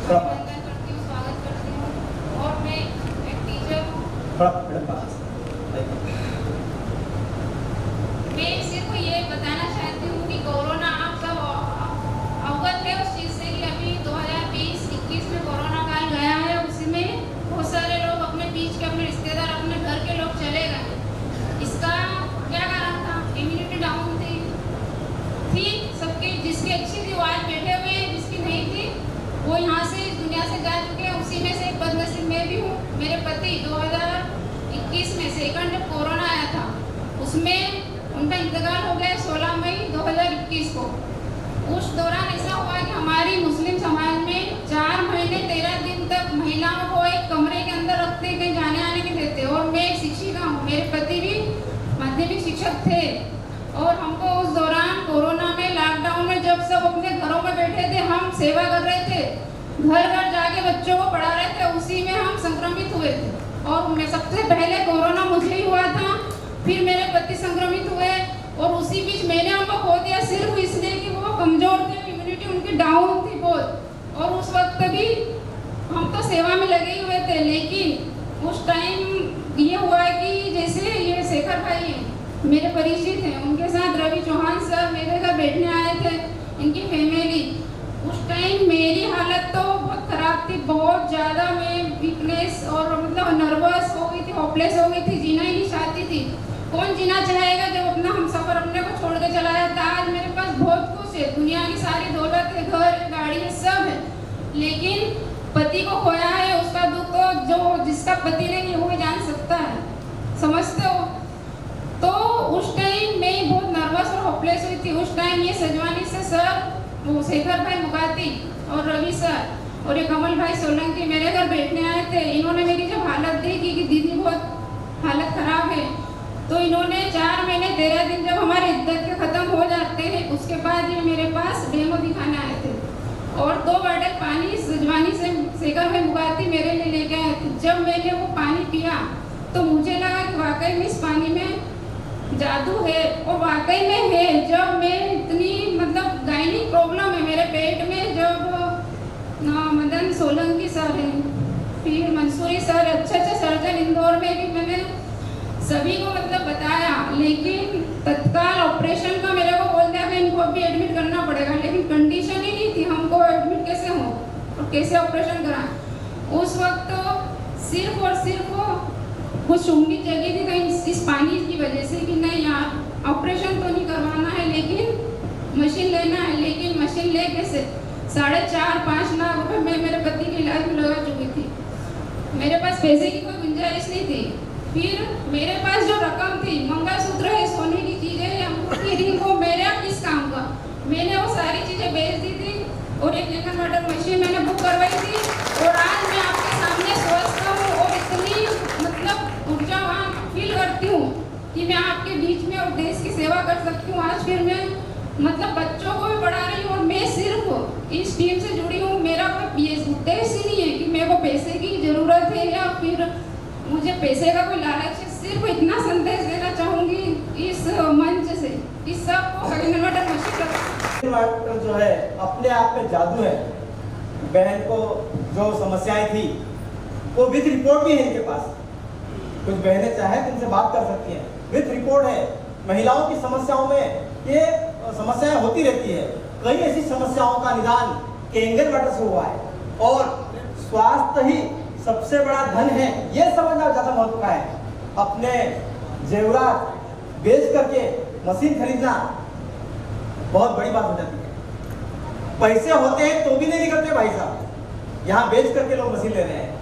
अभिनंदन करती हूँ, स्वागत करती हूँ। और मैं एक टीचर हूँ। मैं सिर्फ ये बताना चाहती हूँ कि कोरोना आप सब अवगत है उस चीज़ से कि अभी 2020-21 में कोरोना काल गया है, उसी में बहुत सारे लोग अपने बीच के, अपने रिश्तेदार, अपने घर के लोग चले गए। इसका क्या कारण था? इम्यूनिटी डाउन थी सबकी, जिसकी अच्छी थी वो आज बैठे हुए हैं, जिसकी नहीं थी वो यहाँ से इस दुनिया से जा चुके हैं। उसी में से एक बदनसीब मैं भी हूँ। मेरे पति 2021 में सेकंड जब कोरोना आया था उसमें उनका इंतकाल हो गया 16 मई 2021 को। उस दौरान ऐसा हुआ कि हमारी मुस्लिम समाज में 4 महीने 13 दिन तक महिलाओं को एक कमरे के अंदर रखते, कहीं जाने आने नहीं देते। और मैं एक शिक्षिका हूँ, मेरे पति भी माध्यमिक शिक्षक थे। और हमको उस दौरान कोरोना में, लॉकडाउन में जब सब अपने घरों में बैठे थे, हम सेवा कर रहे थे, घर घर जाके बच्चों को पढ़ा रहे थे, उसी में हम संक्रमित हुए थे। और मैं सबसे पहले कोरोना मुझे ही हुआ था, फिर मेरे पति संक्रमित हुए और उसी बीच मैंने उनको खो दिया सिर्फ इसलिए कि वो कमज़ोर थे, इम्यूनिटी उनकी डाउन थी बहुत। और उस वक्त भी हम तो सेवा में लगे हुए थे, लेकिन उस टाइम ये हुआ कि जैसे ये शेखर भाई हैं, मेरे परिचित हैं, उनके साथ रवि चौहान सर मेरे घर बैठने आए थे, इनकी फैमिली। उस टाइम मेरी हालत तो बहुत ख़राब थी, बहुत ज़्यादा मैं वीकनेस और मतलब नर्वस हो गई थी, होपलेस हो गई थी, जीना ही नहीं चाहती थी। कौन जीना चाहेगा जब अपना हम सफ़र अपने को छोड़ के चला जाता। आज मेरे पास बहुत कुछ है, दुनिया की सारी दौलत है, घर है, गाड़ी है, सब है, लेकिन पति को खोया है, उसका दुख तो जो जिसका पति नहीं है वो जान सकता है, समझते हो। तो उस टाइम मैं बहुत नर्वस और होपलेस हुई थी। उस टाइम ये सजवानी से सर, वो शेखर भाई मुगाती और रवि सर और ये कमल भाई सोलंकी मेरे घर बैठने आए थे। इन्होंने मेरी जब हालत देखी कि दीदी बहुत हालत ख़राब है, तो इन्होंने 4 महीने 13 दिन जब हमारे इद्दत के ख़त्म हो जाते हैं, उसके बाद ये मेरे पास डेमो दिखाने आए थे और 2 बॉटल पानी सजवानी से शेखर भाई मुगाती मेरे लिए लेके आए थे। जब मैंने वो पानी पिया तो मुझे लगा कि वाकई में इस पानी में जादू है, और वाकई में है। जब मैं इतनी मतलब गायनिक प्रॉब्लम है मेरे पेट में, जब मदन सोलंकी सर हैं, फिर मंसूरी सर, अच्छे सर्जन इंदौर में भी मैंने सभी को मतलब बताया, लेकिन तत्काल ऑपरेशन का मेरे को बोल दिया कि इनको अभी एडमिट करना पड़ेगा, लेकिन कंडीशन ही नहीं थी हमको एडमिट कैसे हो और कैसे ऑपरेशन कराएं। उस वक्त सिर्फ और सिर्फ कुछ उम्मीद जगी थी कहीं इस पानी की वजह से कि नहीं यार ऑपरेशन तो नहीं करवाना है, लेकिन मशीन लेना है। लेकिन मशीन ले कैसे? 4.5-5 लाख रुपए मैं मेरे पति के इलाज में लगा चुकी थी। मेरे पास पैसे की कोई गुंजाइश नहीं थी। फिर मेरे पास जो रकम थी, मंगलसूत्र है, सोने की चीज़ें है, अंगूठी, रिंग, वो मेरा किस काम का, मैंने वो सारी चीज़ें बेच दी थी और एक लेकर वाटर मशीन मैंने बुक करवाई थी। और आज मैं आपके सामने स्वस्थ हूँ और इतनी मतलब ऊर्जावान फील करती हूँ कि मैं आपके बीच में और देश की सेवा कर सकती हूँ। आज फिर मैं मतलब बच्चों को भी पढ़ा रही हूँ और मैं सिर्फ इस टीम से जुड़ी हूँ। मेरा कोई उद्देश्य नहीं है कि मेरे को पैसे की ज़रूरत है या फिर मुझे पैसे का कोई लालच है। सिर्फ इतना संदेश देना चाहूँगी इस मंच से कि सबको इन्वर्टर मशीन जो है अपने आप में जादू है। बहन को जो समस्याएं थी वो विद रिपोर्ट भी है इनके पास। कुछ बहनें चाहे तुमसे बात कर सकती हैं, विद रिपोर्ट है। महिलाओं की समस्याओं में ये समस्याएं होती रहती है। कई ऐसी समस्याओं का निदान केंगन वाटर से हुआ है और स्वास्थ्य ही सबसे बड़ा धन है, ये समझना ज़्यादा महत्व का है। अपने जेवरात बेच करके मशीन खरीदना बहुत बड़ी बात हो जाती है। पैसे होते हैं तो भी नहीं निकलते भाई साहब, यहाँ बेच करके लोग मशीन ले रहे हैं।